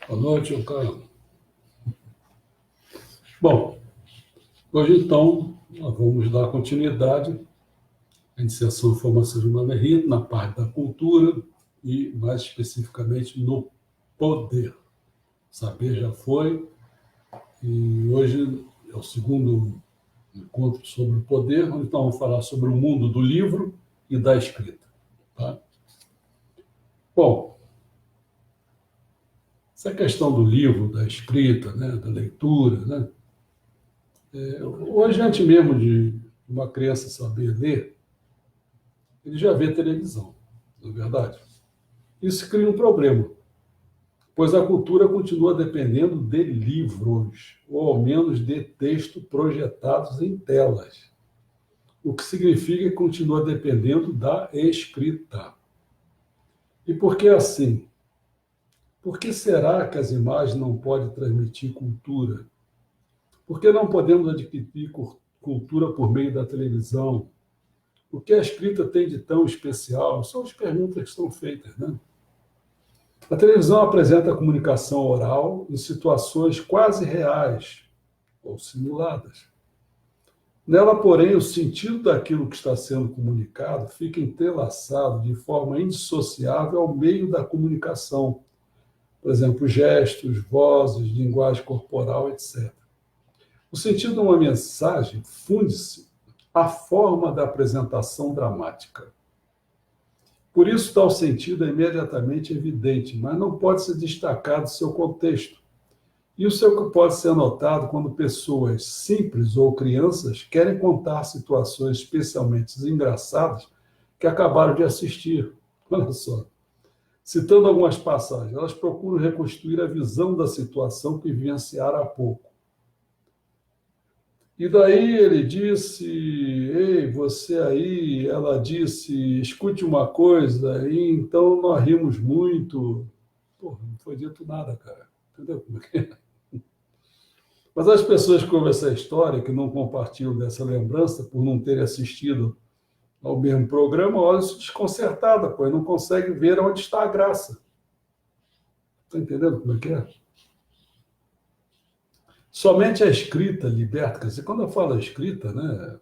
Boa noite, Giancarlo. Bom, hoje então nós vamos dar continuidade à iniciação em formação de uma Rio na parte da cultura e mais especificamente no poder. Saber já foi e hoje é o segundo encontro sobre o poder, onde então vamos falar sobre o mundo do livro e da escrita. Tá? Bom, essa questão do livro, da escrita, né, da leitura, né, hoje, antes mesmo de uma criança saber ler, ele já vê televisão, não é verdade? Isso cria um problema, pois a cultura continua dependendo de livros, ou ao menos de texto projetados em telas, o que significa que continua dependendo da escrita. E por que assim? Por que será que as imagens não podem transmitir cultura? Por que não podemos adquirir cultura por meio da televisão? O que a escrita tem de tão especial? São as perguntas que são feitas, né? A televisão apresenta a comunicação oral em situações quase reais ou simuladas. Nela, porém, o sentido daquilo que está sendo comunicado fica entrelaçado de forma indissociável ao meio da comunicação. Por exemplo, gestos, vozes, linguagem corporal, etc. O sentido de uma mensagem funde-se à forma da apresentação dramática. Por isso, tal sentido é imediatamente evidente, mas não pode ser destacado do seu contexto. Isso é o que pode ser notado quando pessoas simples ou crianças querem contar situações especialmente engraçadas que acabaram de assistir. Olha só. Citando algumas passagens, elas procuram reconstruir a visão da situação que vivenciaram há pouco. E daí ele disse, ei, você aí, ela disse, escute uma coisa, e então nós rimos muito. Pô, não foi dito nada, cara. Entendeu como é que é? Mas as pessoas que ouvem essa história, que não compartilham dessa lembrança, por não terem assistido ao mesmo programa, olham-se desconcertadas, pois não conseguem ver onde está a graça. Está entendendo como é que é? Somente a escrita liberta, quer dizer, quando eu falo escrita, né,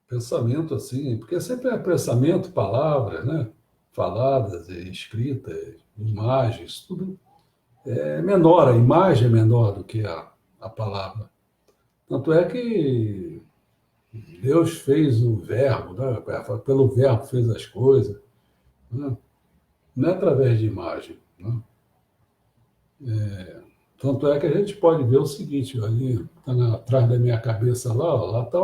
pensamento assim, porque sempre é pensamento, palavras, né, faladas e escritas, imagens, tudo é menor, a imagem é menor do que a palavra. Tanto é que Deus fez o verbo, né, pelo verbo fez as coisas, né, não é através de imagem. Né? Tanto é que a gente pode ver o seguinte, ali, tá atrás da minha cabeça lá, ó, lá tá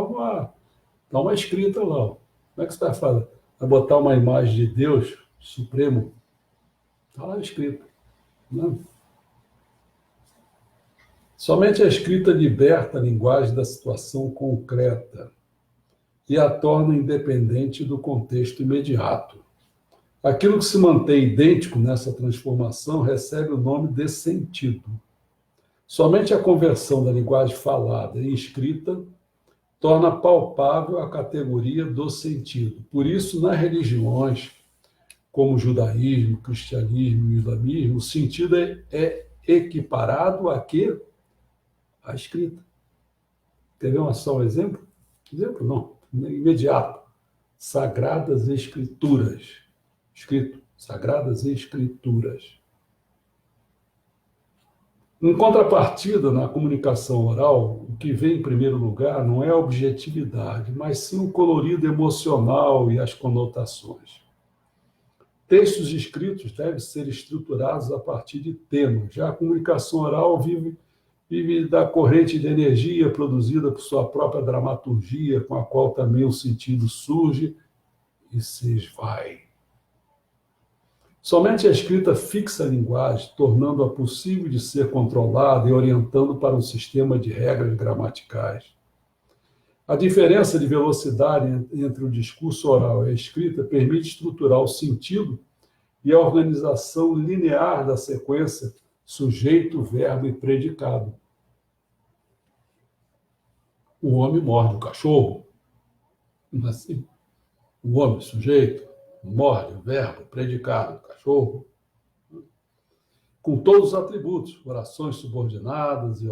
uma escrita lá. Ó. Como é que você vai fazer? Vai botar uma imagem de Deus Supremo? Está lá escrito. Né? Somente a escrita liberta a linguagem da situação concreta e a torna independente do contexto imediato. Aquilo que se mantém idêntico nessa transformação recebe o nome de sentido. Somente a conversão da linguagem falada e escrita torna palpável a categoria do sentido. Por isso, nas religiões, como o judaísmo, o cristianismo e o islamismo, o sentido é equiparado a quê? A escrita. Quer ver só um exemplo? Exemplo não, imediato. Sagradas Escrituras. Escrito, Sagradas Escrituras. Em contrapartida, na comunicação oral, o que vem em primeiro lugar não é a objetividade, mas sim o colorido emocional e as conotações. Textos escritos devem ser estruturados a partir de temas. Já a comunicação oral vive da corrente de energia produzida por sua própria dramaturgia, com a qual também o sentido surge e se esvai. Somente a escrita fixa a linguagem, tornando-a possível de ser controlada e orientando para um sistema de regras gramaticais. A diferença de velocidade entre o discurso oral e a escrita permite estruturar o sentido e a organização linear da sequência sujeito, verbo e predicado. O homem morde o cachorro, assim. O homem, sujeito, morde o verbo, predicado, cachorro. com todos os atributos, orações subordinadas e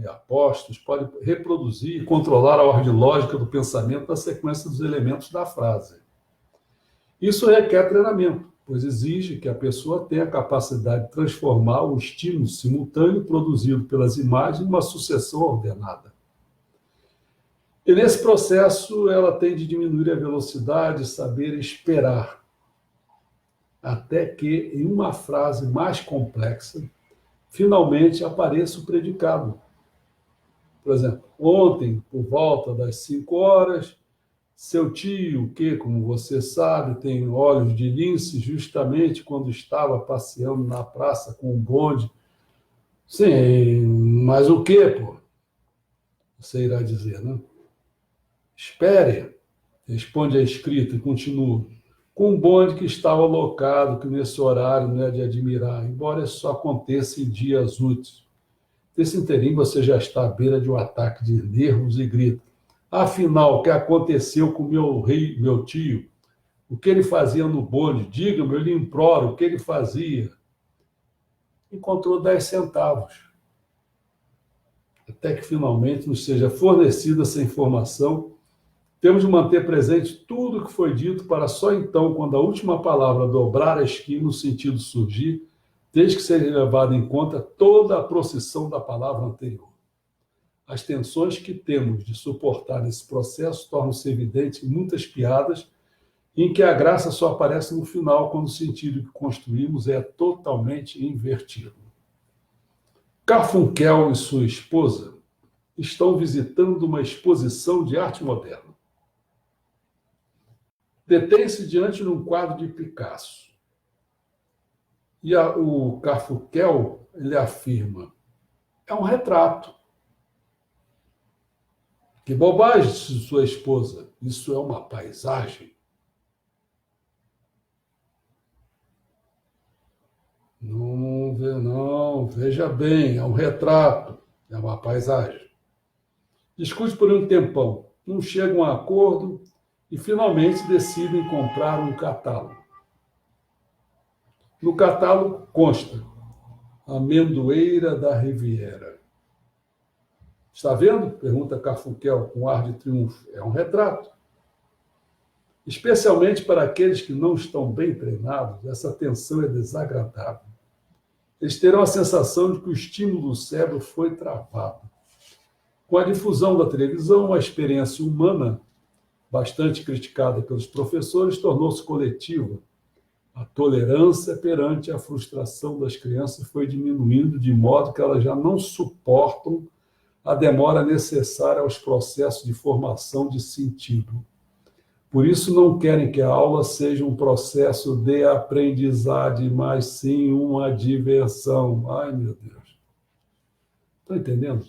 apostos, pode reproduzir e controlar a ordem lógica do pensamento na sequência dos elementos da frase. Isso requer treinamento, pois exige que a pessoa tenha a capacidade de transformar o estímulo simultâneo produzido pelas imagens em uma sucessão ordenada. E nesse processo, ela tem de diminuir a velocidade, saber esperar, até que, em uma frase mais complexa, finalmente apareça o predicado. Por exemplo, ontem, por volta das 5 horas, seu tio, que, como você sabe, tem olhos de lince, justamente quando estava passeando na praça com um bonde. Sim, mas o quê, pô? Você irá dizer, né? Espere, responde a escrita e continua. Com um bonde que estava alocado, que nesse horário não é de admirar, embora isso só aconteça em dias úteis. Nesse interim, você já está à beira de um ataque de nervos e grita. Afinal, o que aconteceu com meu tio? O que ele fazia no bonde? Diga-me, eu lhe imploro, o que ele fazia? Encontrou 10 centavos. Até que finalmente nos seja fornecida essa informação, temos de manter presente tudo o que foi dito para só então, quando a última palavra dobrar a esquina, no sentido surgir, desde que seja levada em conta toda a procissão da palavra anterior. As tensões que temos de suportar nesse processo tornam-se evidentes em muitas piadas, em que a graça só aparece no final, quando o sentido que construímos é totalmente invertido. Garfunkel e sua esposa estão visitando uma exposição de arte moderna. Detém-se diante de um quadro de Picasso. E o Garfunkel, ele afirma, é um retrato. Que bobagem, sua esposa. Isso é uma paisagem. Não, veja bem, é um retrato, é uma paisagem. Discute por um tempão, não chegam a acordo e finalmente decidem comprar um catálogo. No catálogo consta Amendoeira da Riviera. Está vendo? Pergunta Garfunkel com ar de triunfo. É um retrato. Especialmente para aqueles que não estão bem treinados, essa tensão é desagradável. Eles terão a sensação de que o estímulo do cérebro foi travado. Com a difusão da televisão, a experiência humana, bastante criticada pelos professores, tornou-se coletiva. A tolerância perante a frustração das crianças foi diminuindo de modo que elas já não suportam a demora necessária aos processos de formação de sentido. Por isso, não querem que a aula seja um processo de aprendizagem, mas sim uma diversão. Ai, meu Deus. Estão entendendo?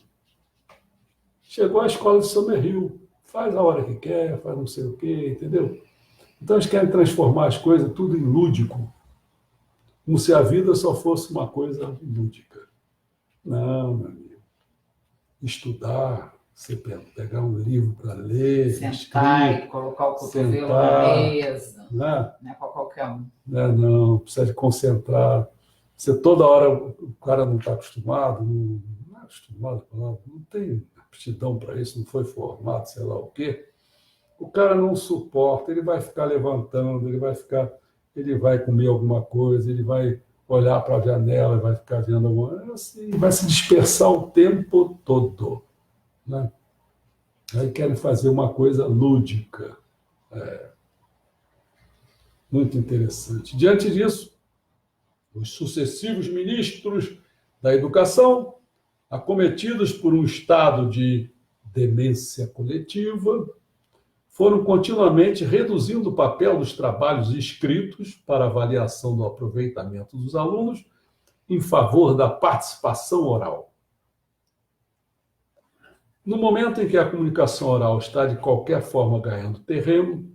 Chegou à escola de Summerhill, faz a hora que quer, faz não sei o quê, entendeu? Então, eles querem transformar as coisas tudo em lúdico, como se a vida só fosse uma coisa lúdica. Não, meu amigo. Estudar, você pegar um livro para ler, sentar e colocar o cotovelo na mesa, né? Não é para qualquer um. Não, precisa de concentrar. Você toda hora, o cara não está acostumado, não é acostumado, não tem aptidão para isso, não foi formado, sei lá o quê. O cara não suporta, ele vai ficar levantando, ele vai comer alguma coisa, ele vai olhar para a janela, vai ficar vendo alguma coisa, assim, vai se dispersar o tempo todo, né? Aí querem fazer uma coisa lúdica. Muito interessante. Diante disso, os sucessivos ministros da educação, acometidos por um estado de demência coletiva, foram continuamente reduzindo o papel dos trabalhos escritos para avaliação do aproveitamento dos alunos em favor da participação oral. No momento em que a comunicação oral está de qualquer forma ganhando terreno,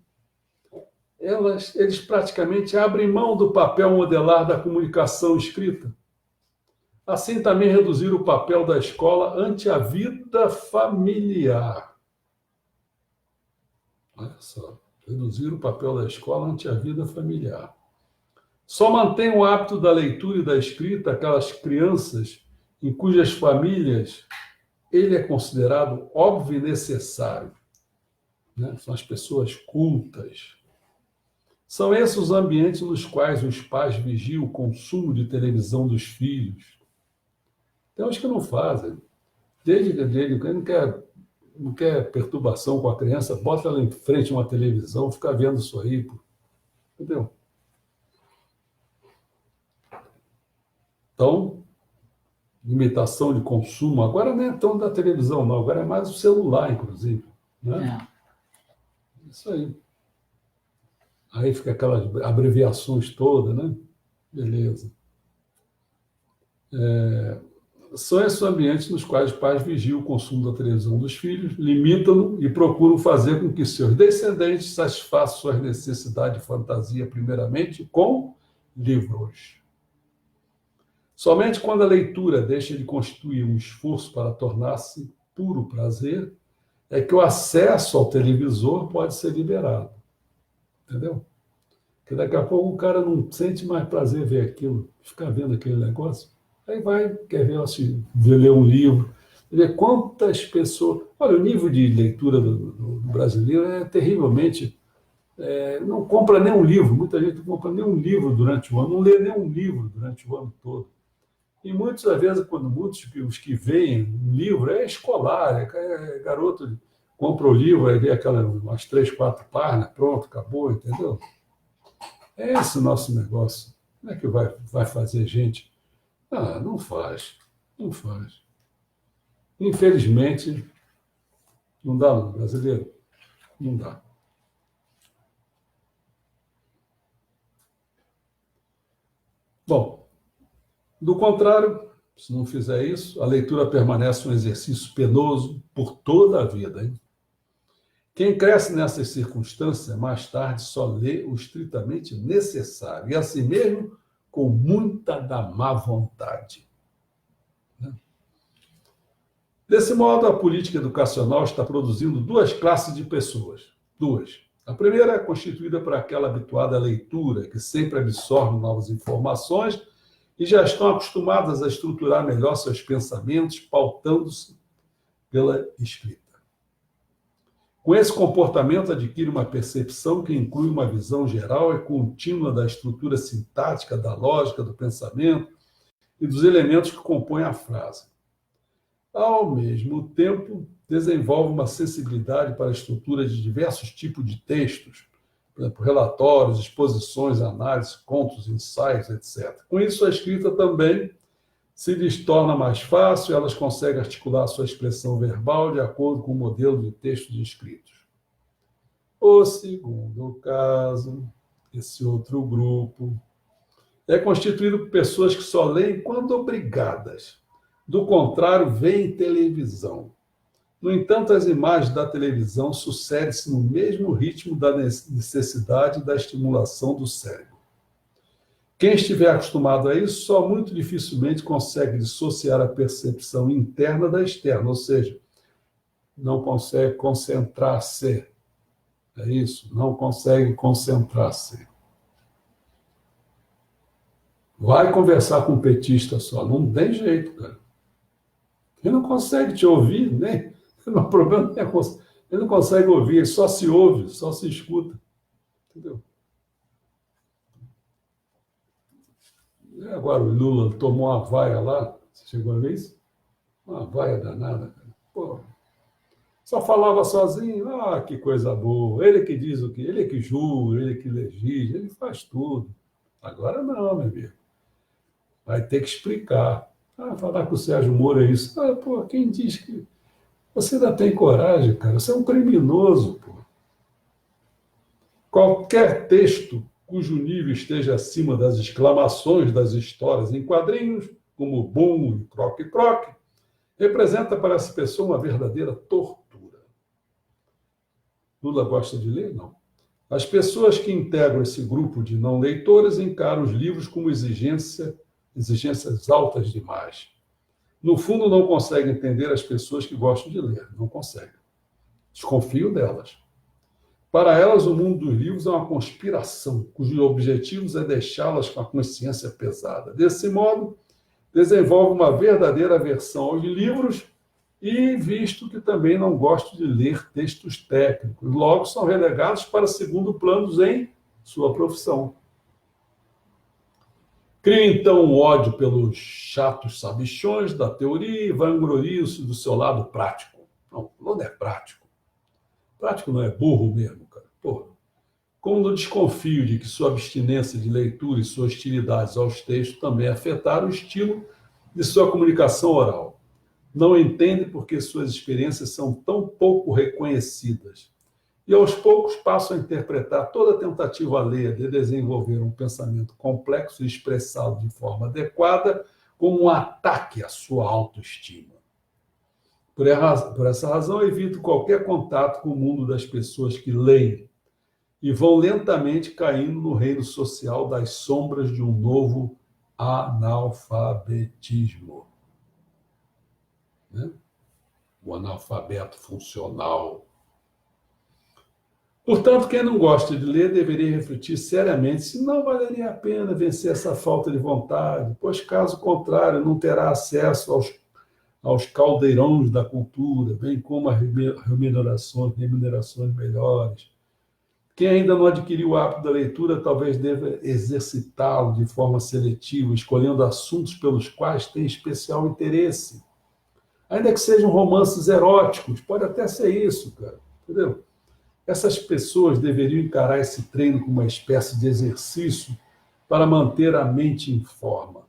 eles praticamente abrem mão do papel modelar da comunicação escrita. Assim também reduziram o papel da escola ante a vida familiar. Olha só, reduzir o papel da escola ante a vida familiar. Só mantém o hábito da leitura e da escrita aquelas crianças em cujas famílias ele é considerado óbvio e necessário, né? São as pessoas cultas. São esses os ambientes nos quais os pais vigiam o consumo de televisão dos filhos. Tem uns que não fazem. Desde que não quer perturbação com a criança, bota ela em frente a uma televisão, fica vendo isso aí. Entendeu? Então, limitação de consumo, agora não é tão da televisão, não, agora é mais o celular, inclusive. Né? Isso aí. Aí fica aquelas abreviações todas, né? Beleza. São esses ambientes nos quais os pais vigiam o consumo da televisão dos filhos, limitam-no e procuram fazer com que seus descendentes satisfaçam suas necessidades de fantasia, primeiramente, com livros. Somente quando a leitura deixa de constituir um esforço para tornar-se puro prazer, é que o acesso ao televisor pode ser liberado. Entendeu? Porque daqui a pouco o cara não sente mais prazer ver aquilo, ficar vendo aquele negócio. Aí vai, quer ver, ler um livro, ver quantas pessoas... Olha, o nível de leitura do brasileiro é terrivelmente... não compra nem um livro, muita gente não compra nem um livro durante o ano, não lê nem um livro durante o ano todo. E muitas vezes, muitos os que veem um livro é escolar, é garoto, compra o livro, aí vê umas 3, 4 páginas, pronto, acabou, entendeu? É esse o nosso negócio. Como é que vai fazer gente? Ah, não faz. Não faz. Infelizmente, não dá no brasileiro. Não dá. Bom, do contrário, se não fizer isso, a leitura permanece um exercício penoso por toda a vida. Hein? Quem cresce nessas circunstâncias, mais tarde só lê o estritamente necessário, e assim mesmo com muita da má vontade. Desse modo, a política educacional está produzindo duas classes de pessoas. Duas. A primeira é constituída por aquela habituada à leitura, que sempre absorve novas informações e já estão acostumadas a estruturar melhor seus pensamentos, pautando-se pela escrita. Com esse comportamento, adquire uma percepção que inclui uma visão geral e contínua da estrutura sintática, da lógica, do pensamento e dos elementos que compõem a frase. Ao mesmo tempo, desenvolve uma sensibilidade para a estrutura de diversos tipos de textos, por exemplo, relatórios, exposições, análises, contos, ensaios, etc. Com isso, a escrita também se lhes torna mais fácil, elas conseguem articular sua expressão verbal de acordo com o modelo de textos escritos. O segundo caso, esse outro grupo, é constituído por pessoas que só leem quando obrigadas. Do contrário, veem televisão. No entanto, as imagens da televisão sucedem-se no mesmo ritmo da necessidade da estimulação do cérebro. Quem estiver acostumado a isso, só muito dificilmente consegue dissociar a percepção interna da externa, ou seja, não consegue concentrar-se. É isso, não consegue concentrar-se. Vai conversar com um petista só, não tem jeito, cara. Ele não consegue te ouvir, né? O problema é ele não consegue ouvir, ele só se ouve, só se escuta. Entendeu? E agora o Lula tomou uma vaia lá, você chegou a ver isso? Uma vaia danada, cara. Pô, só falava sozinho, que coisa boa. Ele que diz o que, ele que julga, ele que legisla, ele faz tudo. Agora não, meu amigo. Vai ter que explicar. Falar com o Sérgio Moro é isso. Quem diz que... Você ainda tem coragem, cara? Você é um criminoso, pô. Qualquer texto cujo nível esteja acima das exclamações das histórias em quadrinhos, como Boom e Croque-Croque, representa para essa pessoa uma verdadeira tortura. Lula gosta de ler? Não. As pessoas que integram esse grupo de não leitores encaram os livros como exigências altas demais. No fundo, não conseguem entender as pessoas que gostam de ler. Não conseguem. Desconfio delas. Para elas, o mundo dos livros é uma conspiração, cujos objetivos é deixá-las com a consciência pesada. Desse modo, desenvolve uma verdadeira aversão aos livros e, visto que também não gosto de ler textos técnicos, logo são relegados para segundo plano em sua profissão. Cria, então, um ódio pelos chatos sabichões da teoria e vangloriam-se do seu lado prático. Não, não é prático. Prático não é burro mesmo, cara. Porra. Como não desconfio de que sua abstinência de leitura e suas hostilidades aos textos também afetaram o estilo de sua comunicação oral. Não entende porque suas experiências são tão pouco reconhecidas. E aos poucos passam a interpretar toda tentativa alheia de desenvolver um pensamento complexo e expressá-lo de forma adequada como um ataque à sua autoestima. Por essa razão, evito qualquer contato com o mundo das pessoas que leem e vão lentamente caindo no reino social das sombras de um novo analfabetismo. Né? O analfabeto funcional. Portanto, quem não gosta de ler deveria refletir seriamente se não valeria a pena vencer essa falta de vontade, pois, caso contrário, não terá acesso aos caldeirões da cultura, bem como a remunerações melhores. Quem ainda não adquiriu o hábito da leitura talvez deva exercitá-lo de forma seletiva, escolhendo assuntos pelos quais tem especial interesse. Ainda que sejam romances eróticos, pode até ser isso, cara, entendeu? Essas pessoas deveriam encarar esse treino como uma espécie de exercício para manter a mente em forma.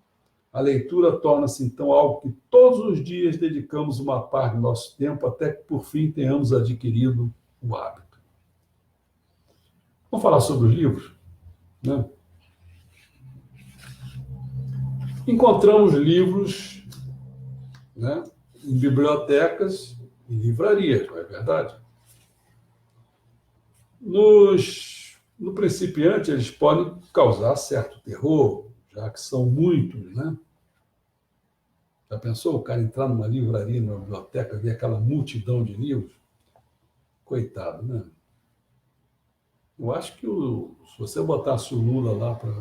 A leitura torna-se, então, algo que todos os dias dedicamos uma parte do nosso tempo até que, por fim, tenhamos adquirido o hábito. Vamos falar sobre os livros? Né? Encontramos livros, né, em bibliotecas e livrarias, não é verdade? No principiante, eles podem causar certo terror, já que são muitos, né? Já pensou o cara entrar numa livraria, numa biblioteca, ver aquela multidão de livros? Coitado, né? Eu acho que se você botasse o Lula lá para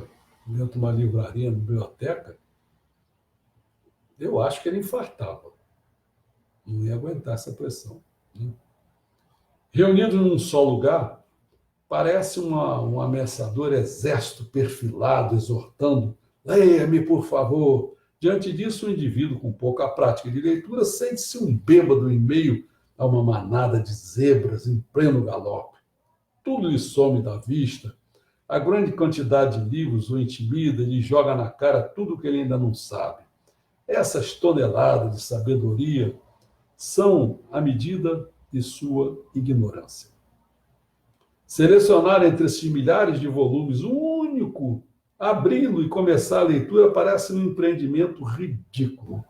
dentro de uma livraria, numa biblioteca, eu acho que ele infartava. Não ia aguentar essa pressão. Né? Reunidos num só lugar, parece um ameaçador exército perfilado, exortando: leia-me, por favor. Diante disso, o indivíduo com pouca prática de leitura sente-se um bêbado em meio a uma manada de zebras em pleno galope. Tudo lhe some da vista. A grande quantidade de livros o intimida e lhe joga na cara tudo o que ele ainda não sabe. Essas toneladas de sabedoria são a medida de sua ignorância. Selecionar entre esses milhares de volumes um único, abri-lo e começar a leitura parece um empreendimento ridículo.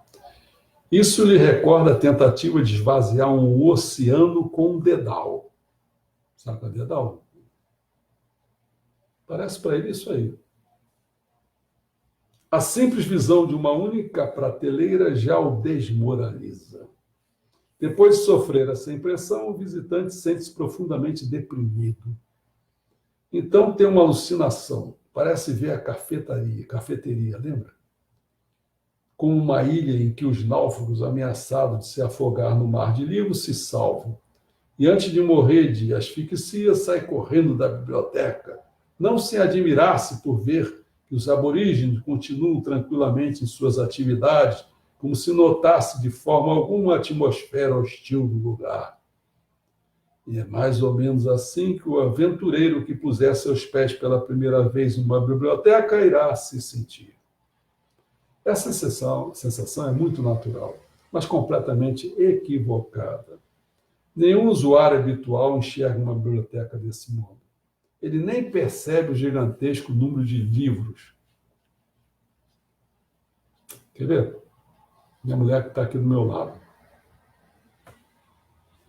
Isso lhe recorda a tentativa de esvaziar um oceano com um dedal. Sabe o que é dedal? Parece para ele isso aí. A simples visão de uma única prateleira já o desmoraliza. Depois de sofrer essa impressão, o visitante sente-se profundamente deprimido. Então tem uma alucinação. Parece ver a cafeteria, lembra? Como uma ilha em que os náufragos ameaçados de se afogar no mar de livros se salvam. E antes de morrer de asfixia, sai correndo da biblioteca, não sem admirar-se por ver que os aborígenes continuam tranquilamente em suas atividades, como se notasse de forma alguma a atmosfera hostil do lugar. E é mais ou menos assim que o aventureiro que puser seus pés pela primeira vez numa biblioteca irá se sentir. Essa sensação é muito natural, mas completamente equivocada. Nenhum usuário habitual enxerga uma biblioteca desse modo. Ele nem percebe o gigantesco número de livros. Quer ver? Minha mulher que está aqui do meu lado.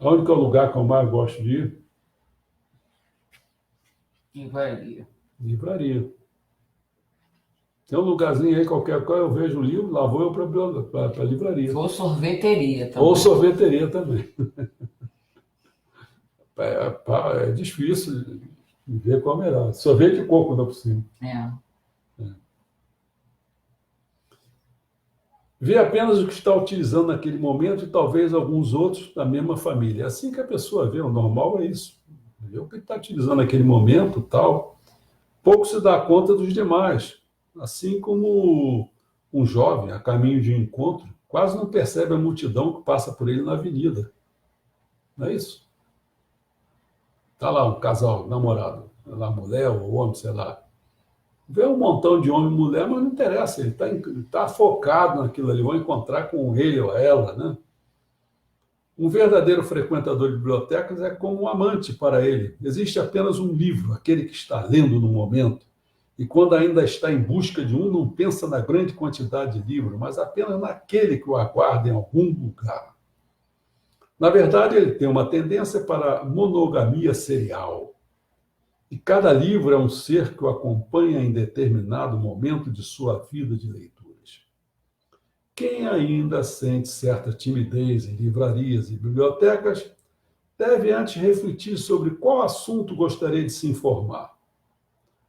Onde que é o lugar que eu mais gosto de ir? Livraria. Livraria. Tem um lugarzinho aí, qualquer coisa, eu vejo um livro, lá vou eu para a livraria. Ou sorveteria também. Ou sorveteria também. É difícil ver qual é melhor. Só vê que coco dá por cima. Vê apenas o que está utilizando naquele momento e talvez alguns outros da mesma família. É assim que a pessoa vê, o normal é isso. Vê o que está utilizando naquele momento, tal. Pouco se dá conta dos demais. Assim como um jovem, a caminho de um encontro, quase não percebe a multidão que passa por ele na avenida. Não é isso? Está lá um casal, namorado, lá, mulher ou homem, sei lá. Vê um montão de homem e mulher, mas não interessa, ele está focado naquilo ali, vão encontrar com ele ou ela, né? Um verdadeiro frequentador de bibliotecas é como um amante para ele. Existe apenas um livro, aquele que está lendo no momento, e quando ainda está em busca de um, não pensa na grande quantidade de livros, mas apenas naquele que o aguarda em algum lugar. Na verdade, ele tem uma tendência para a monogamia serial. E cada livro é um ser que o acompanha em determinado momento de sua vida de leituras. Quem ainda sente certa timidez em livrarias e bibliotecas deve antes refletir sobre qual assunto gostaria de se informar.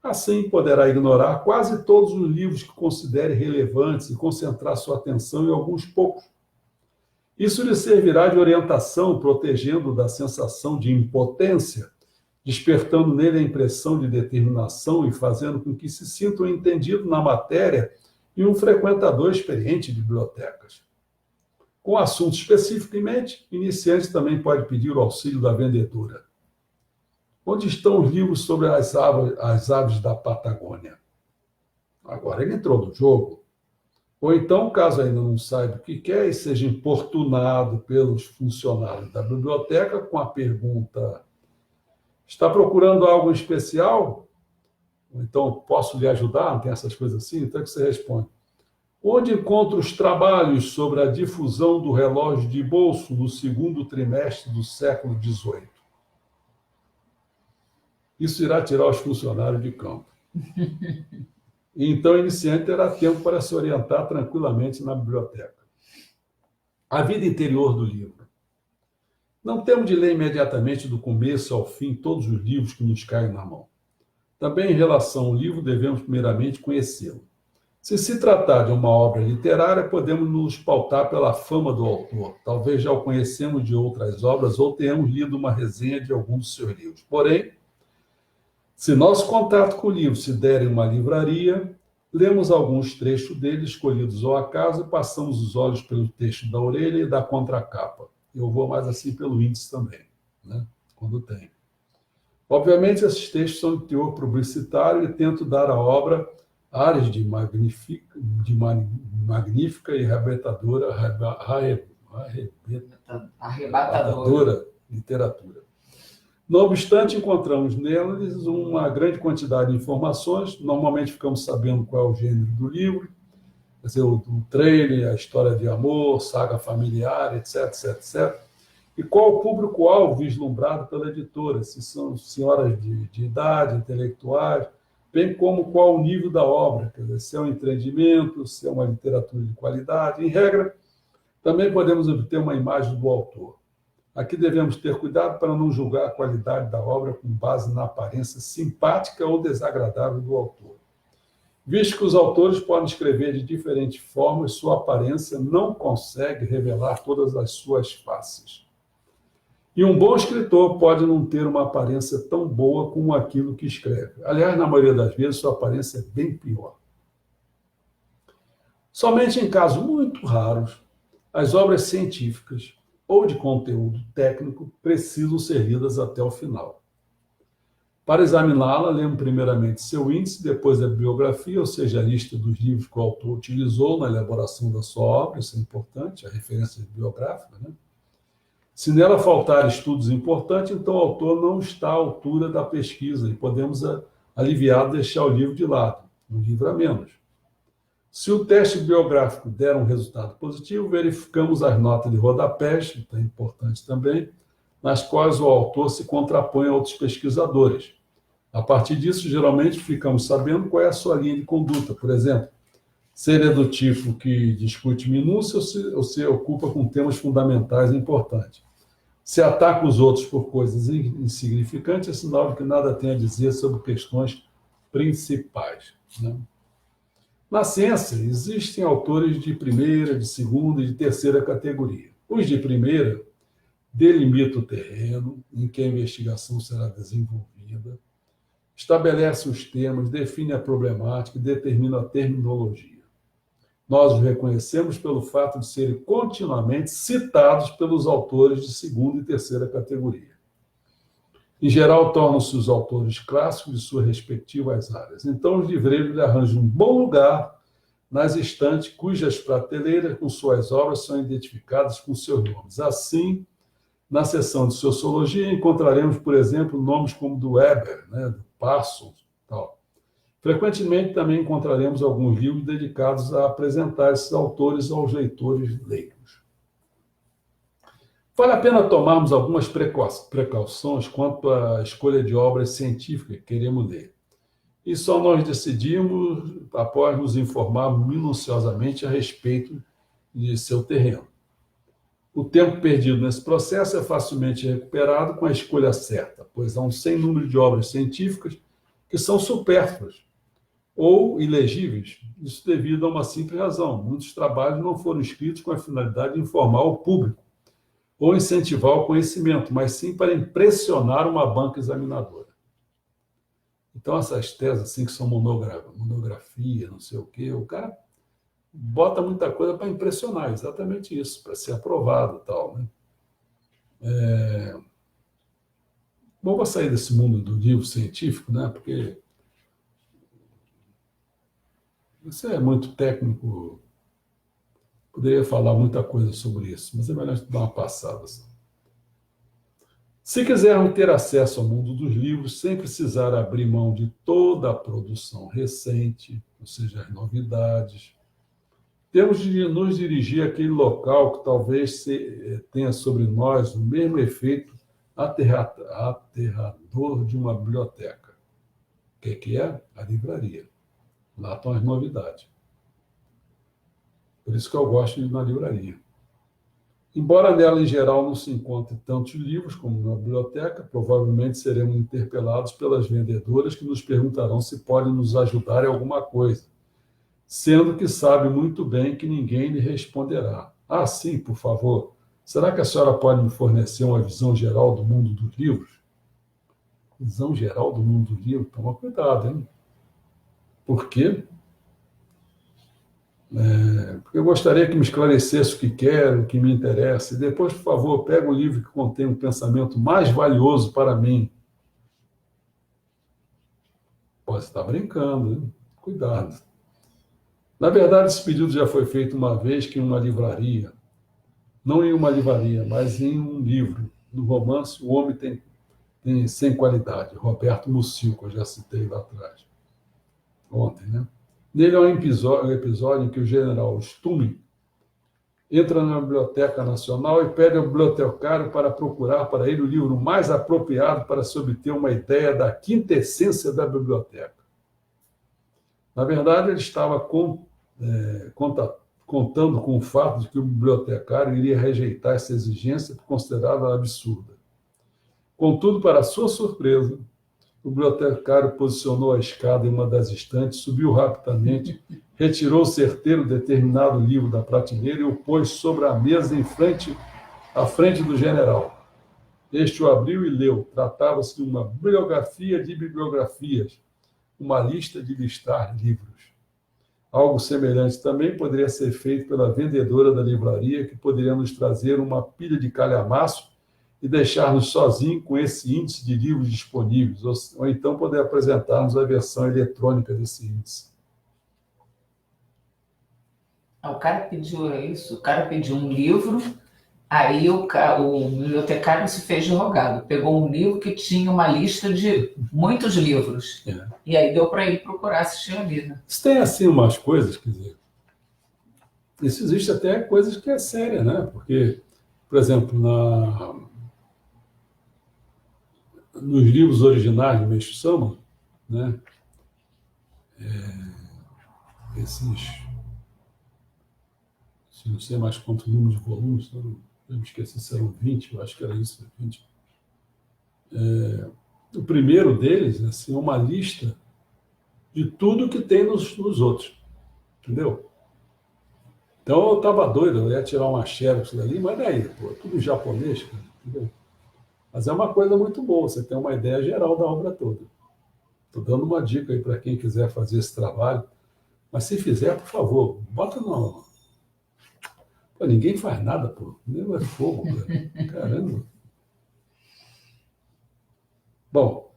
Assim, poderá ignorar quase todos os livros que considere relevantes e concentrar sua atenção em alguns poucos. Isso lhe servirá de orientação, protegendo da sensação de impotência, despertando nele a impressão de determinação e fazendo com que se sinta um entendido na matéria e um frequentador experiente de bibliotecas. Com assunto especificamente, iniciante também pode pedir o auxílio da vendedora. Onde estão os livros sobre as aves da Patagônia? Agora ele entrou no jogo. Ou então, caso ainda não saiba o que quer e seja importunado pelos funcionários da biblioteca com a pergunta: está procurando algo especial? Ou então, posso lhe ajudar? Não tem essas coisas assim? Então, que você responde: onde encontro os trabalhos sobre a difusão do relógio de bolso no segundo trimestre do século XVIII? Isso irá tirar os funcionários de campo. E então, o iniciante terá tempo para se orientar tranquilamente na biblioteca. A vida interior do livro. Não temos de ler imediatamente do começo ao fim todos os livros que nos caem na mão. Também, em relação ao livro, devemos primeiramente conhecê-lo. Se se tratar de uma obra literária, podemos nos pautar pela fama do autor. Talvez já o conhecemos de outras obras ou tenhamos lido uma resenha de algum dos seus livros. Porém, se nosso contato com o livro se der em uma livraria, lemos alguns trechos dele escolhidos ao acaso e passamos os olhos pelo texto da orelha e da contracapa. Eu vou mais assim pelo índice também, né? Quando tem. Obviamente, esses textos são de teor publicitário e tento dar à obra áreas de magnífica e arrebatadora literatura. Não obstante, encontramos neles uma grande quantidade de informações. Normalmente ficamos sabendo qual é o gênero do livro, quer dizer, o trailer, a história de amor, saga familiar, etc, etc, etc. E qual o público-alvo vislumbrado pela editora, se são senhoras de idade, intelectuais, bem como qual o nível da obra, quer dizer, se é um empreendimento, se é uma literatura de qualidade. Em regra, também podemos obter uma imagem do autor. Aqui devemos ter cuidado para não julgar a qualidade da obra com base na aparência simpática ou desagradável do autor. Visto que os autores podem escrever de diferentes formas, sua aparência não consegue revelar todas as suas faces. E um bom escritor pode não ter uma aparência tão boa como aquilo que escreve. Aliás, na maioria das vezes, sua aparência é bem pior. Somente em casos muito raros, as obras científicas ou de conteúdo técnico precisam ser lidas até o final. Para examiná-la, lemos primeiramente seu índice, depois a bibliografia, ou seja, a lista dos livros que o autor utilizou na elaboração da sua obra, isso é importante, a referência bibliográfica, né? Se nela faltar estudos importantes, então o autor não está à altura da pesquisa e podemos, aliviado, deixar o livro de lado, um livro a menos. Se o teste biográfico der um resultado positivo, verificamos as notas de rodapés, que é importante também, nas quais o autor se contrapõe a outros pesquisadores. A partir disso, geralmente, ficamos sabendo qual é a sua linha de conduta. Por exemplo, se ele é do tipo que discute minúcia ou se ocupa com temas fundamentais e importantes. Se ataca os outros por coisas insignificantes, é sinal de que nada tem a dizer sobre questões principais, né? Na ciência, existem autores de primeira, de segunda e de terceira categoria. Os de primeira delimitam o terreno em que a investigação será desenvolvida, estabelece os temas, define a problemática e determina a terminologia. Nós os reconhecemos pelo fato de serem continuamente citados pelos autores de segunda e terceira categoria. Em geral, tornam-se os autores clássicos de suas respectivas áreas. Então, os livreiros arranjam um bom lugar nas estantes cujas prateleiras com suas obras são identificadas com seus nomes. Assim, na seção de sociologia, encontraremos, por exemplo, nomes como do Weber, né, do Parsons, tal. Frequentemente, também encontraremos alguns livros dedicados a apresentar esses autores aos leitores leigos. Vale a pena tomarmos algumas precauções quanto à escolha de obras científicas que queremos ler. E só nós decidimos após nos informarmos minuciosamente a respeito de seu terreno. O tempo perdido nesse processo é facilmente recuperado com a escolha certa, pois há um sem número de obras científicas que são supérfluas ou ilegíveis. Isso devido a uma simples razão. Muitos trabalhos não foram escritos com a finalidade de informar o público ou incentivar o conhecimento, mas sim para impressionar uma banca examinadora. Então, essas teses assim, que são monografia, não sei o quê, o cara bota muita coisa para impressionar, exatamente isso, para ser aprovado e tal, né? Bom, vou sair desse mundo do livro científico, né? Porque isso é muito técnico, poderia falar muita coisa sobre isso, mas é melhor dar uma passada. Se quisermos ter acesso ao mundo dos livros sem precisar abrir mão de toda a produção recente, ou seja, as novidades, temos de nos dirigir àquele local que talvez tenha sobre nós o mesmo efeito aterrador de uma biblioteca. O que é? A livraria. Lá estão as novidades. Por isso que eu gosto de ir na livraria. Embora nela, em geral, não se encontre tantos livros como na biblioteca, provavelmente seremos interpelados pelas vendedoras que nos perguntarão se podem nos ajudar em alguma coisa, sendo que sabe muito bem que ninguém lhe responderá. Ah, sim, por favor. Será que a senhora pode me fornecer uma visão geral do mundo dos livros? Visão geral do mundo dos livros? Toma cuidado, hein? Por quê? Porque eu gostaria que me esclarecesse o que quero, o que me interessa. E depois, por favor, pega o livro que contém um pensamento mais valioso para mim. Pode estar brincando, hein? Cuidado. Na verdade, esse pedido já foi feito uma vez que em uma livraria, não em uma livraria, mas em um livro, no romance O Homem tem Sem Qualidade, Roberto Musil, que eu já citei lá atrás, ontem, né? Nele há um episódio em que o general Stumming entra na Biblioteca Nacional e pede ao bibliotecário para procurar para ele o livro mais apropriado para se obter uma ideia da quintessência da biblioteca. Na verdade, ele estava contando com o fato de que o bibliotecário iria rejeitar essa exigência por considerá-la absurda. Contudo, para sua surpresa, o bibliotecário posicionou a escada em uma das estantes, subiu rapidamente, retirou o certeiro determinado livro da prateleira e o pôs sobre a mesa à frente do general. Este o abriu e leu. Tratava-se de uma bibliografia de bibliografias, uma lista de listar livros. Algo semelhante também poderia ser feito pela vendedora da livraria, que poderia nos trazer uma pilha de calhamaço e deixar-nos sozinhos com esse índice de livros disponíveis, ou então poder apresentar-nos a versão eletrônica desse índice. O cara pediu isso, o cara pediu um livro, aí o bibliotecário se fez de rogado, pegou um livro que tinha uma lista de muitos livros, e aí deu para ele procurar assistir ali, né? Isso tem, assim, umas coisas, quer dizer, isso existe até coisas que é séria, né? Porque, por exemplo, nos livros originais de Meixo Sama, né? Não sei mais quanto número de volumes, eu me esqueci se eram 20, eu acho que era isso, 20. O primeiro deles, assim, é uma lista de tudo que tem nos outros, entendeu? Então eu estava doido, eu ia tirar uma xerox dali, mas daí, pô, tudo em japonês, cara, entendeu? Mas é uma coisa muito boa, você tem uma ideia geral da obra toda. Estou dando uma dica aí para quem quiser fazer esse trabalho, mas se fizer, por favor, bota no. Pô, ninguém faz nada, pô. Nem é fogo, cara. Caramba. Bom,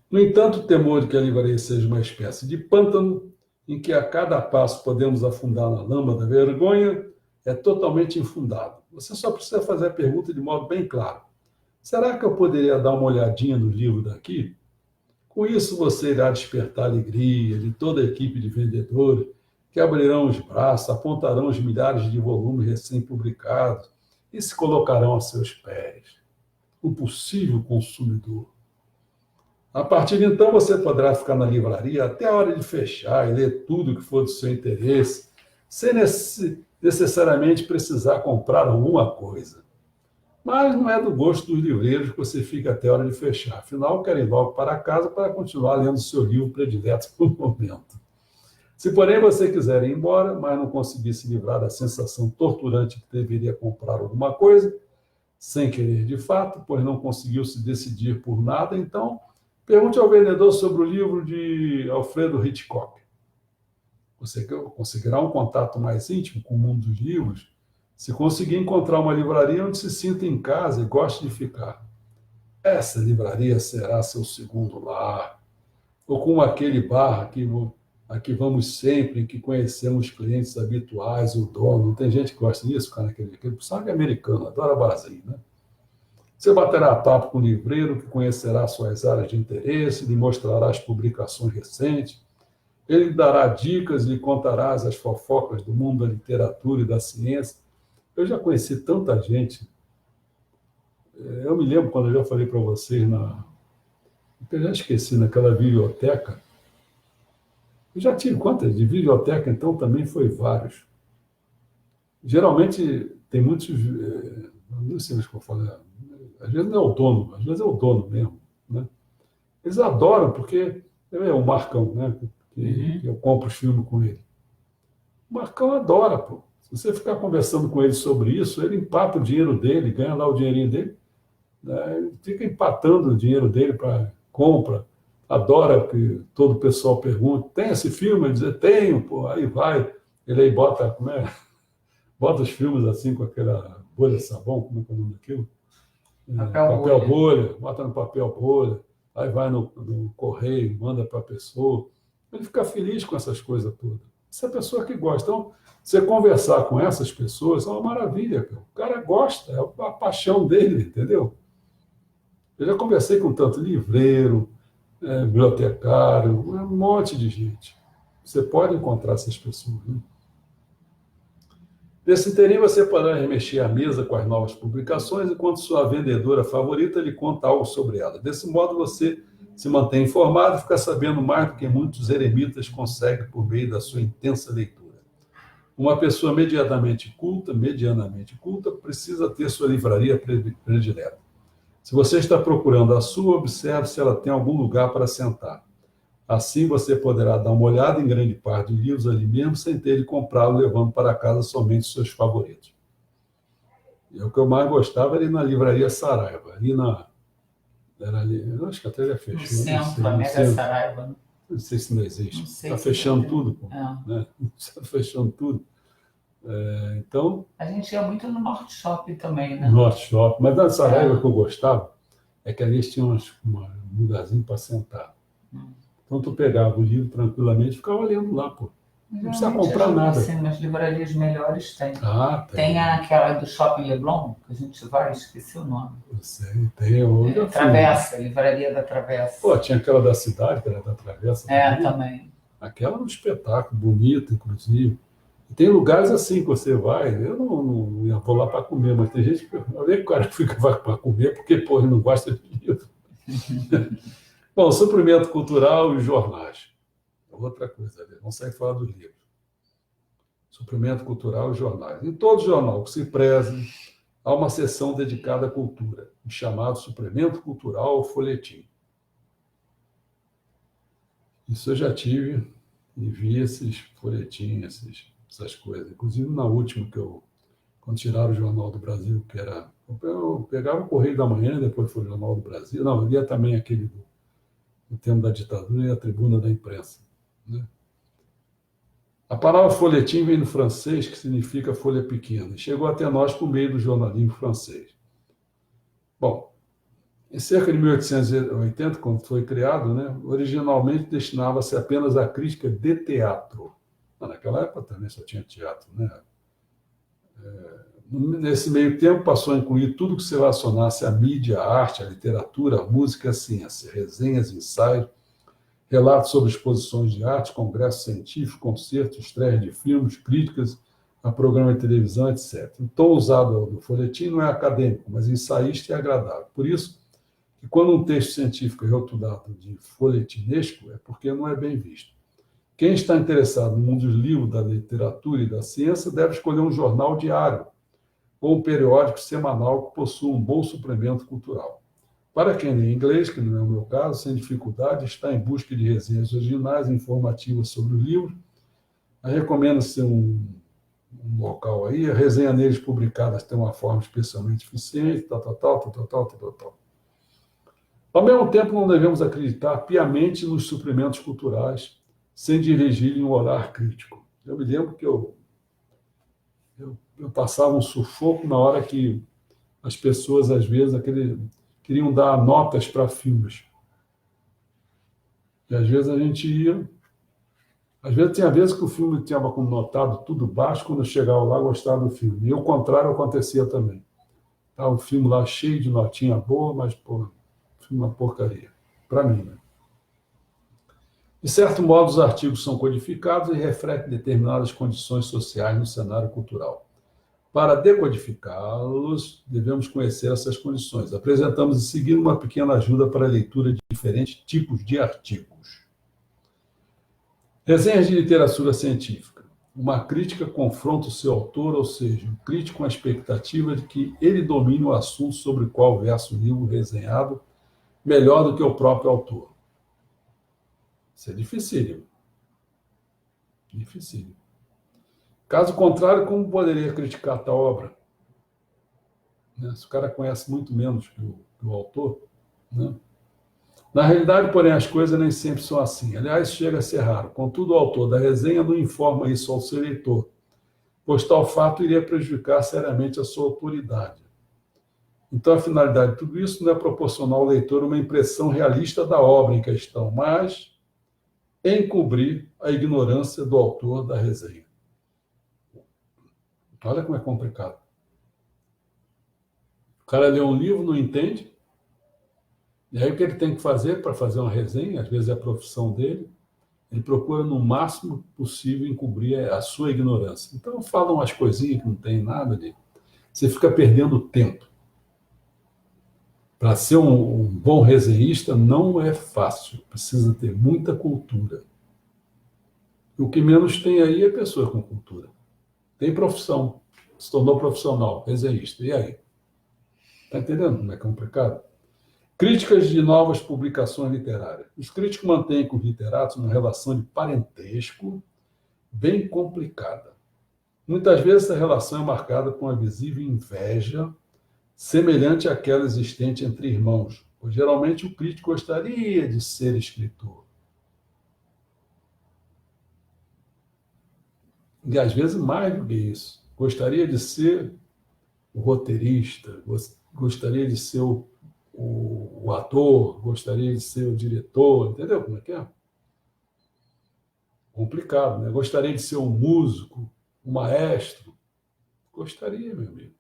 no entanto, o temor de que a livraria seja uma espécie de pântano em que a cada passo podemos afundar na lama da vergonha é totalmente infundado. Você só precisa fazer a pergunta de modo bem claro. Será que eu poderia dar uma olhadinha no livro daqui? Com isso, você irá despertar a alegria de toda a equipe de vendedores que abrirão os braços, apontarão os milhares de volumes recém-publicados e se colocarão a seus pés. Um possível consumidor. A partir de então, você poderá ficar na livraria até a hora de fechar e ler tudo que for do seu interesse, sem necessariamente precisar comprar alguma coisa. Mas não é do gosto dos livreiros que você fica até a hora de fechar. Afinal, querem logo para casa para continuar lendo o seu livro predileto por momento. Se, porém, você quiser ir embora, mas não conseguir se livrar da sensação torturante que deveria comprar alguma coisa, sem querer de fato, pois não conseguiu se decidir por nada, então pergunte ao vendedor sobre o livro de Alfredo Hitchcock. Você conseguirá um contato mais íntimo com o mundo dos livros se conseguir encontrar uma livraria onde se sinta em casa e goste de ficar. Essa livraria será seu segundo lar. Ou como aquele bar a que vamos sempre, em que conhecemos clientes habituais, o dono. Não tem gente que gosta disso, cara, aquele sabe americano, adora barzinho, né? Você baterá papo com o livreiro, que conhecerá suas áreas de interesse, lhe mostrará as publicações recentes, ele lhe dará dicas e lhe contará as fofocas do mundo da literatura e da ciência. Eu já conheci tanta gente. Eu me lembro quando eu já falei para vocês, eu já esqueci, naquela biblioteca. Eu já tive quantas? De biblioteca, então, também foi vários. Geralmente, tem muitos. Não sei o que eu falei. Às vezes não é o dono, às vezes é o dono mesmo. Né? Eles adoram, porque é o Marcão, né? Que eu compro os filmes com ele. O Marcão adora, pô. Se você ficar conversando com ele sobre isso, ele empata o dinheiro dele, ganha lá o dinheirinho dele, né? Ele fica empatando o dinheiro dele para compra. Adora que todo o pessoal pergunte, tem esse filme? Ele diz, tenho, pô. Aí vai, ele aí bota, bota os filmes assim com aquela bolha de sabão, como é que é o nome daquilo? Papel bolha, bota no papel bolha, aí vai no correio, manda para a pessoa. Ele fica feliz com essas coisas todas. Essa pessoa que gosta. Então, você conversar com essas pessoas é uma maravilha. Cara. O cara gosta, é a paixão dele, entendeu? Eu já conversei com tanto livreiro, bibliotecário, um monte de gente. Você pode encontrar essas pessoas. Né? Nesse interim, você poderá remexer a mesa com as novas publicações, enquanto sua vendedora favorita lhe conta algo sobre ela. Desse modo, você se mantém informado e fica sabendo mais do que muitos eremitas conseguem por meio da sua intensa leitura. Uma pessoa medianamente culta, precisa ter sua livraria predileta. Se você está procurando a sua, observe se ela tem algum lugar para sentar. Assim, você poderá dar uma olhada em grande parte dos livros ali mesmo, sem ter de comprá-lo, levando para casa somente os seus favoritos. E o que eu mais gostava era ir na livraria Saraiva. Era ali, eu acho que até já fechou. No centro, a Mega Saraiva. Não sei se não existe. Está fechando tudo, pô. Né? Está fechando tudo. Então, a gente ia muito no Norte Shopping também, né? Norte Shopping. Mas da Saraiva que eu gostava é que ali tinha um lugarzinho para sentar. Então, tu pegava o livro tranquilamente e ficava lendo lá, pô. Não precisa comprar nada. Sim, nas livrarias melhores tem. Ah, tem. Tem aquela do Shopping Leblon, que a gente vai, esqueci o nome. Eu sei, tem. Travessa, Livraria da Travessa. Pô, tinha aquela da cidade, que era da Travessa. Também. Aquela era um espetáculo, bonito, inclusive. E tem lugares assim que você vai, eu não vou lá para comer, mas tem gente que vê que o cara vai para comer porque, pô, ele não gosta de livro. Bom, suprimento cultural e jornais. Outra coisa, vamos sair falar dos livros. suplemento cultural e jornais. Em todo jornal que se preze, há uma seção dedicada à cultura, chamado suplemento cultural ou folhetim. Isso eu já tive e vi esses folhetins, essas coisas. Inclusive, na última quando tiraram o Jornal do Brasil, que era... Eu pegava o Correio da Manhã, depois foi o Jornal do Brasil. Não, eu lia também aquele do tempo da ditadura e a Tribuna da Imprensa, né? A palavra folhetim vem do francês, que significa folha pequena, e chegou até nós por meio do jornalismo francês. Bom, em cerca de 1880, quando foi criado, né, originalmente destinava-se apenas à crítica de teatro. Mas naquela época também só tinha teatro, né? Nesse meio tempo, passou a incluir tudo que se relacionasse à mídia, à arte, à literatura, à música, à ciência, resenhas, ensaios, relatos sobre exposições de arte, congressos científicos, concertos, estreias de filmes, críticas a programa de televisão, etc. O tom usado do folhetim não é acadêmico, mas ensaísta e agradável. Por isso, que quando um texto científico é rotulado de folhetinesco, é porque não é bem visto. Quem está interessado no mundo dos livros, da literatura e da ciência deve escolher um jornal diário ou um periódico semanal que possua um bom suplemento cultural. Para quem lê inglês, que não é o meu caso, sem dificuldade, está em busca de resenhas originais e informativas sobre o livro, recomenda-se um local aí, a resenha neles publicadas tem uma forma especialmente eficiente, tal. Ao mesmo tempo, não devemos acreditar piamente nos suplementos culturais sem dirigir um olhar crítico. Eu me lembro que eu passava um sufoco na hora que as pessoas, às vezes, queriam dar notas para filmes. E, às vezes, a gente ia... Às vezes, tinha vezes que o filme tinha como notado tudo baixo, quando eu chegava lá, eu gostava do filme. E o contrário acontecia também. Estava o filme lá cheio de notinha boa, mas, pô, o filme é uma porcaria. Para mim, né? De certo modo, os artigos são codificados e refletem determinadas condições sociais no cenário cultural. Para decodificá-los, devemos conhecer essas condições. Apresentamos em seguida uma pequena ajuda para a leitura de diferentes tipos de artigos. Resenhas de literatura científica. Uma crítica confronta o seu autor, ou seja, um crítico com a expectativa de que ele domine o assunto sobre o qual versa o livro resenhado melhor do que o próprio autor. Isso é dificílimo. Dificílimo. Caso contrário, como poderia criticar tal obra? Se o cara conhece muito menos que o autor, né? Na realidade, porém, as coisas nem sempre são assim. Aliás, chega a ser raro. Contudo, o autor da resenha não informa isso ao seu leitor, pois tal fato iria prejudicar seriamente a sua autoridade. Então, a finalidade de tudo isso não é proporcionar ao leitor uma impressão realista da obra em questão, mas encobrir a ignorância do autor da resenha. Olha como é complicado. O cara lê um livro, não entende, e aí o que ele tem que fazer para fazer uma resenha, às vezes é a profissão dele, ele procura no máximo possível encobrir a sua ignorância. Então falam umas coisinhas que não tem nada de... Você fica perdendo tempo. Para ser um bom resenhista não é fácil, precisa ter muita cultura. O que menos tem aí é pessoa com cultura. Tem profissão, se tornou profissional, resenhista, e aí? Está entendendo como é complicado? Críticas de novas publicações literárias. Os críticos mantêm com os literatos uma relação de parentesco bem complicada. Muitas vezes essa relação é marcada por uma visível inveja semelhante àquela existente entre irmãos, pois geralmente o crítico gostaria de ser escritor. E às vezes mais do que isso. Gostaria de ser o roteirista, gostaria de ser o ator, gostaria de ser o diretor, entendeu como é que é? Complicado, né? Gostaria de ser um músico, um maestro. Gostaria, meu amigo.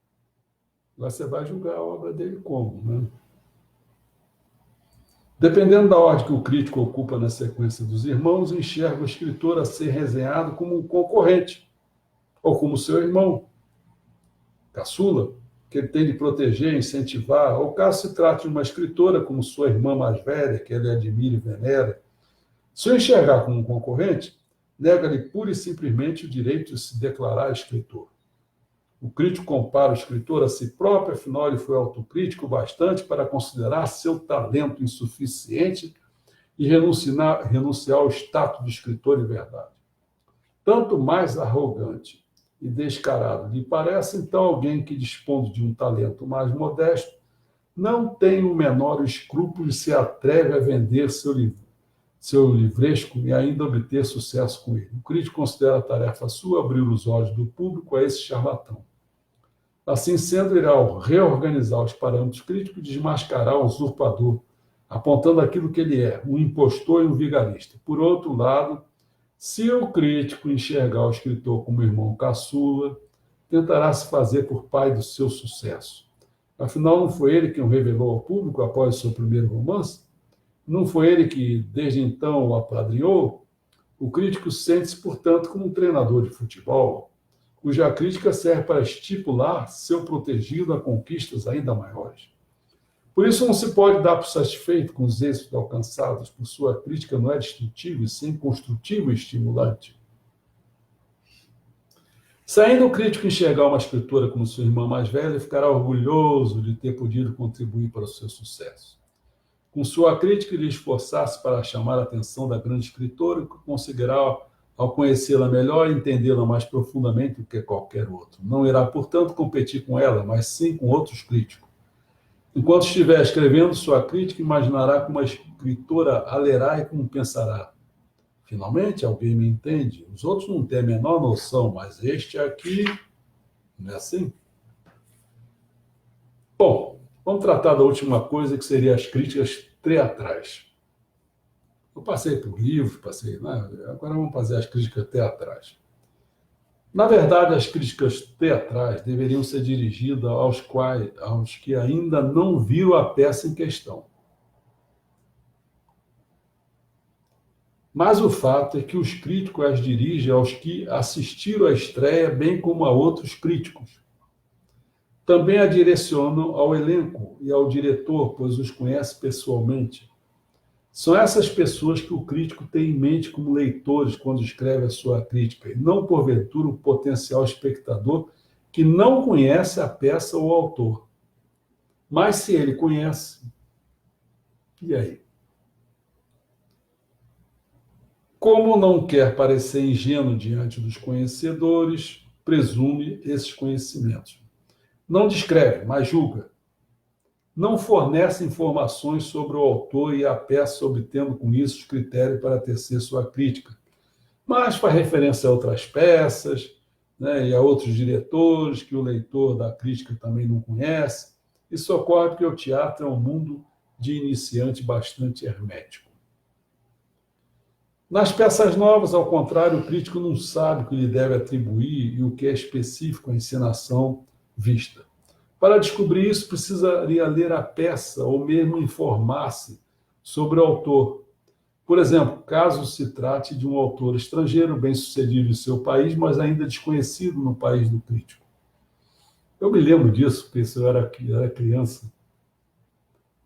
Agora você vai julgar a obra dele como, né? Dependendo da ordem que o crítico ocupa na sequência dos irmãos, enxerga o escritor a ser resenhado como um concorrente, ou como seu irmão, caçula, que ele tem de proteger, incentivar, ou caso se trate de uma escritora como sua irmã mais velha, que ele admira e venera. Se o enxergar como um concorrente, nega-lhe pura e simplesmente o direito de se declarar escritor. O crítico compara o escritor a si próprio, afinal ele foi autocrítico bastante para considerar seu talento insuficiente e renunciar ao status de escritor de verdade. Tanto mais arrogante e descarado lhe parece, então, alguém que dispõe de um talento mais modesto não tem o menor escrúpulo e se atreve a vender seu livresco e ainda obter sucesso com ele. O crítico considera a tarefa sua abrir os olhos do público a esse charlatão. Assim sendo, irá reorganizar os parâmetros críticos e desmascarar o usurpador, apontando aquilo que ele é, um impostor e um vigarista. Por outro lado, se o crítico enxergar o escritor como irmão caçula, tentará se fazer por pai do seu sucesso. Afinal, não foi ele quem o revelou ao público após o seu primeiro romance? Não foi ele que, desde então, o apadrinhou? O crítico sente-se, portanto, como um treinador de futebol, cuja crítica serve para estipular seu protegido a conquistas ainda maiores. Por isso, não se pode dar por satisfeito com os êxitos alcançados, por sua crítica não é destrutiva e sim construtiva e estimulante. Se ainda o crítico enxergar uma escritora como sua irmã mais velha, ele ficará orgulhoso de ter podido contribuir para o seu sucesso. Com sua crítica, ele esforçar-se para chamar a atenção da grande escritora, que conseguirá, ao conhecê-la melhor, entendê-la mais profundamente do que qualquer outro. Não irá, portanto, competir com ela, mas sim com outros críticos. Enquanto estiver escrevendo sua crítica, imaginará como a escritora a lerá e como pensará. Finalmente, alguém me entende. Os outros não têm a menor noção, mas este aqui não é assim? Bom, vamos tratar da última coisa, que seria as críticas teatrais. Eu passei por livros, agora vamos fazer as críticas teatrais. Na verdade, as críticas teatrais deveriam ser dirigidas aos que ainda não viram a peça em questão. Mas o fato é que os críticos as dirigem aos que assistiram à estreia, bem como a outros críticos. Também a direcionam ao elenco e ao diretor, pois os conhece pessoalmente. São essas pessoas que o crítico tem em mente como leitores quando escreve a sua crítica, e não, porventura, o potencial espectador que não conhece a peça ou o autor. Mas se ele conhece, e aí? Como não quer parecer ingênuo diante dos conhecedores, presume esses conhecimentos. Não descreve, mas julga. Não fornece informações sobre o autor e a peça, obtendo com isso os critérios para tecer sua crítica. Mas faz referência a outras peças, né, e a outros diretores que o leitor da crítica também não conhece. Isso ocorre porque o teatro é um mundo de iniciante bastante hermético. Nas peças novas, ao contrário, o crítico não sabe o que lhe deve atribuir e o que é específico à encenação vista. Para descobrir isso, precisaria ler a peça ou mesmo informar-se sobre o autor. Por exemplo, caso se trate de um autor estrangeiro, bem-sucedido em seu país, mas ainda desconhecido no país do crítico. Eu me lembro disso, porque eu era criança,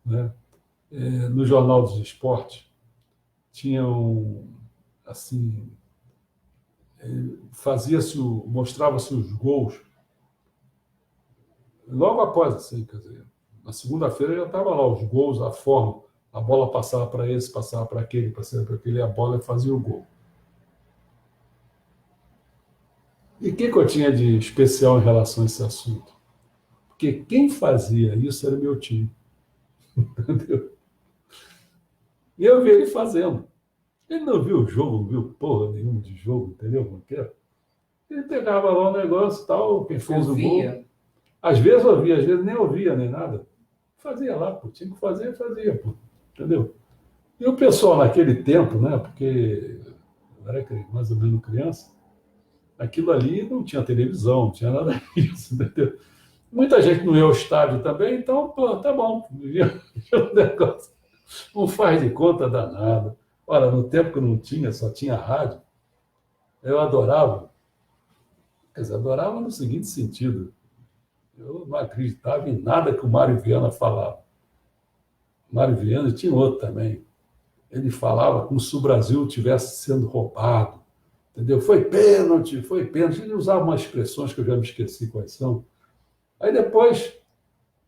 né? No Jornal dos Esportes, mostrava-se os gols. Logo após, assim, quer dizer, na segunda-feira já estava lá os gols, a forma, a bola passava para esse, passava para aquele, a bola fazia o gol. E o que eu tinha de especial em relação a esse assunto? Porque quem fazia isso era meu tio. Entendeu? E eu vi ele fazendo. Ele não viu o jogo, não viu porra nenhuma de jogo, entendeu? Porque ele pegava lá o negócio e tal, quem fez o gol. Às vezes ouvia, às vezes nem ouvia, nem nada. Fazia lá, pô. Tinha que fazer, fazia, pô. Entendeu? E o pessoal naquele tempo, né? Porque eu era mais ou menos criança, aquilo ali não tinha televisão, não tinha nada disso, entendeu? Muita gente não ia ao estádio também, então, pô, tá bom. O negócio não faz de conta danada. Olha, no tempo que não tinha, só tinha rádio, eu adorava. Quer dizer, adorava no seguinte sentido. Eu não acreditava em nada que o Mário Viana falava. O Mário Viana, e tinha outro também. Ele falava como se o Brasil estivesse sendo roubado, entendeu? Foi pênalti, foi pênalti. Ele usava umas expressões que eu já me esqueci quais são. Aí depois,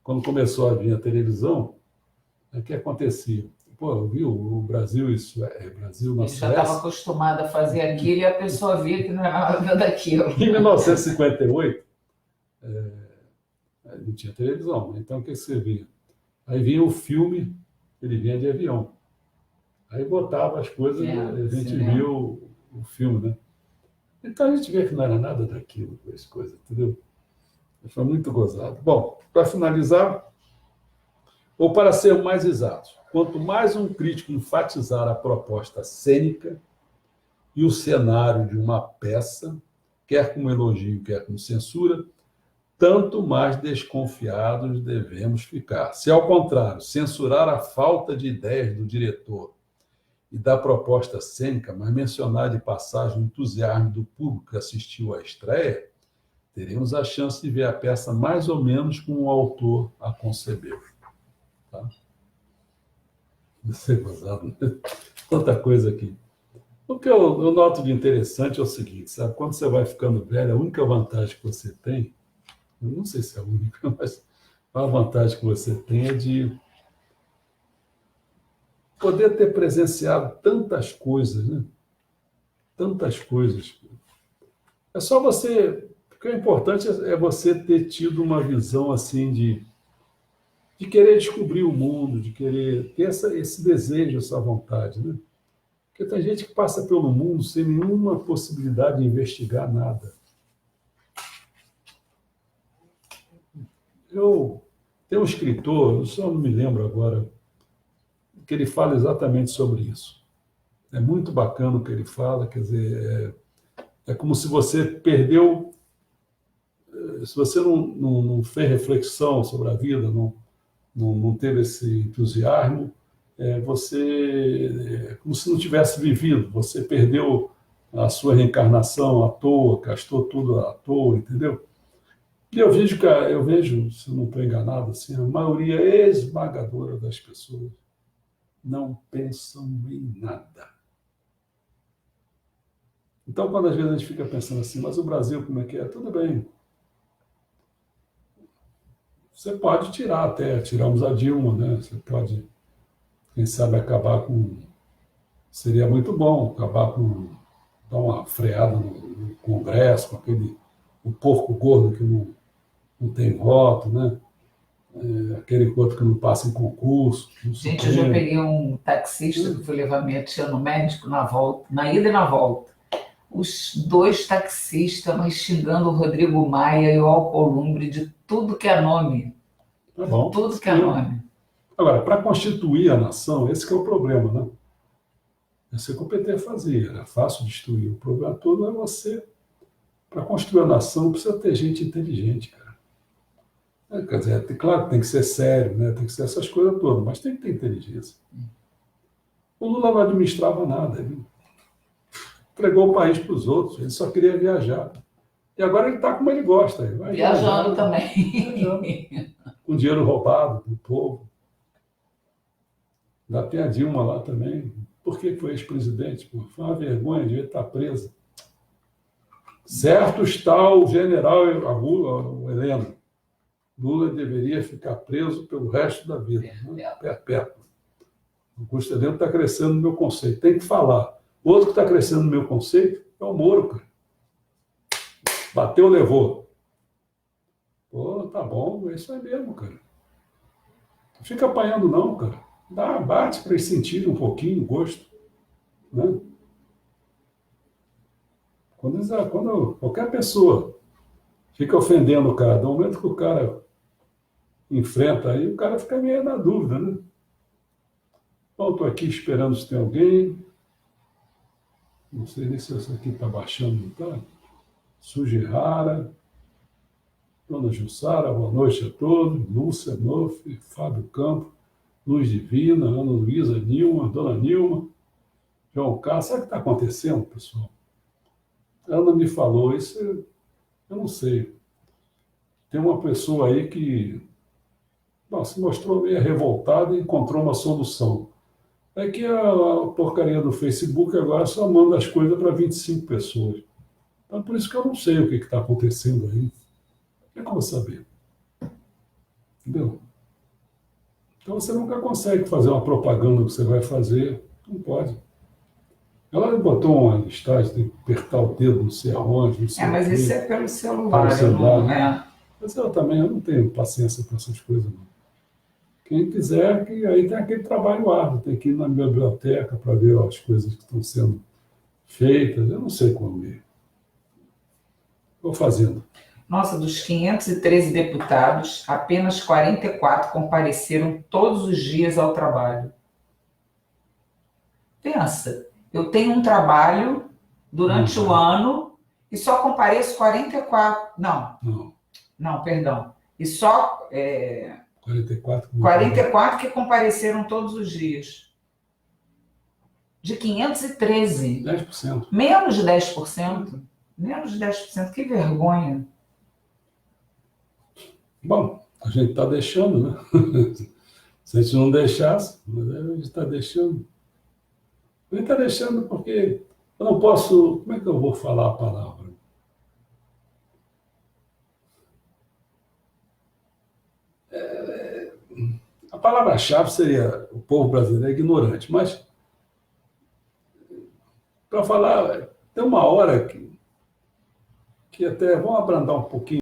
quando começou a vir a televisão, o que acontecia? Pô, eu vi o Brasil, isso é Brasil na Ele já estava Suécia. acostumado a fazer aquilo e a pessoa via que não era nada daquilo. Em 1958, não tinha televisão, né? Então o que você via? Aí vinha o filme, ele vinha de avião. Aí botava as coisas, a gente via o filme, né? Então a gente vê que não era nada daquilo, as coisas, entendeu? Foi muito gozado. Bom, para finalizar, ou para ser mais exatos, quanto mais um crítico enfatizar a proposta cênica e o cenário de uma peça, quer como elogio, quer como censura, tanto mais desconfiados devemos ficar. Se, ao contrário, censurar a falta de ideias do diretor e da proposta cênica, mas mencionar de passagem o entusiasmo do público que assistiu à estreia, teremos a chance de ver a peça mais ou menos como o autor a concebeu. Tá? Isso é gozado, né? Tanta coisa aqui. O que eu noto de interessante é o seguinte, sabe? Quando você vai ficando velho, a única vantagem que você tem, eu não sei se é a única, mas a vantagem que você tem é de poder ter presenciado tantas coisas, né? Tantas coisas. É só você... O que é importante é você ter tido uma visão assim de querer descobrir o mundo, de querer ter esse desejo, essa vontade, né? Porque tem gente que passa pelo mundo sem nenhuma possibilidade de investigar nada. Eu tenho um escritor, eu só não me lembro agora, que ele fala exatamente sobre isso. É muito bacana o que ele fala, quer dizer, é como se você perdeu, se você não fez reflexão sobre a vida, não teve esse entusiasmo, você, como se não tivesse vivido, você perdeu a sua reencarnação à toa, gastou tudo à toa, entendeu? E eu vejo, se eu não estou enganado, assim, a maioria esmagadora das pessoas não pensam em nada. Então, quando às vezes a gente fica pensando assim, mas o Brasil como é que é? Tudo bem. Você pode tirar até, tiramos a Dilma, né? Você pode, quem sabe, acabar com... Seria muito bom acabar com... dar uma freada no Congresso, com aquele... o porco gordo que não tem voto, né? Aquele outro que não passa em concurso. Gente, eu já peguei um taxista que foi levar minha tia no médico na volta, na ida e na volta. Os dois taxistas, mas xingando o Rodrigo Maia e o Alcolumbre de tudo que é nome. Tá bom. Tudo que é nome. Agora, para constituir a nação, esse que é o problema, né? Esse que o PT fazia, era fácil destruir. O problema todo é você, para construir a nação, precisa ter gente inteligente, cara. Quer dizer, claro que tem que ser sério, né? Tem que ser essas coisas todas, mas tem que ter inteligência. O Lula não administrava nada, ele entregou o país para os outros, ele só queria viajar. E agora ele está como ele gosta. Ele vai Viajando viajar, também. viajando, com dinheiro roubado do povo. Já tem a Dilma lá também. Por que foi ex-presidente? Foi uma vergonha, devia estar presa. Certo está o general o Heleno. Lula deveria ficar preso pelo resto da vida. Perpétuo. O Augusto Heleno está crescendo no meu conceito. Tem que falar. Outro que está crescendo no meu conceito é o Moro, cara. Bateu, levou. Pô, tá bom, é isso aí mesmo, cara. Não fica apanhando não, cara. Bate para eles sentirem um pouquinho o gosto. Né? Quando qualquer pessoa fica ofendendo o cara, do momento que o cara enfrenta, aí o cara fica meio na dúvida, né? Bom, estou aqui esperando se tem alguém. Não sei nem se essa aqui está baixando, não está? Sugihara, Dona Jussara, boa noite a todos. Lúcia Noff, Fábio Campo, Luz Divina, Ana Luísa, Nilma, Dona Nilma, João Carlos. Sabe o que está acontecendo, pessoal? A Ana me falou, isso eu não sei. Tem uma pessoa aí que se mostrou meio revoltada e encontrou uma solução. É que a porcaria do Facebook agora só manda as coisas para 25 pessoas. Então, por isso que eu não sei o que está acontecendo aí. O que é que eu vou saber? Entendeu? Então você nunca consegue fazer uma propaganda que você vai fazer. Não pode. Ela botou uma listagem, tem que apertar o dedo, não sei aonde, não sei o Mas quê, isso é pelo para o celular, eu celular, não, né? Mas eu não tenho paciência para essas coisas, não. Quem quiser, que aí tem aquele trabalho árduo, tem que ir na biblioteca para ver as coisas que estão sendo feitas. Eu não sei como ir. Estou fazendo. Nossa, dos 513 deputados, apenas 44 compareceram todos os dias ao trabalho. Pensa, eu tenho um trabalho durante o ano e só compareço 44. Não, Não, perdão. E só 44. 44 que compareceram todos os dias. De 513. 10%. Menos de 10%. Menos de 10%. Que vergonha. Bom, a gente está deixando, né? Se a gente não deixasse, mas a gente está deixando. A gente está deixando porque eu não posso. Como é que eu vou falar a palavra? A palavra-chave seria o povo brasileiro é ignorante, mas para falar, tem uma hora que até vamos abrandar um pouquinho.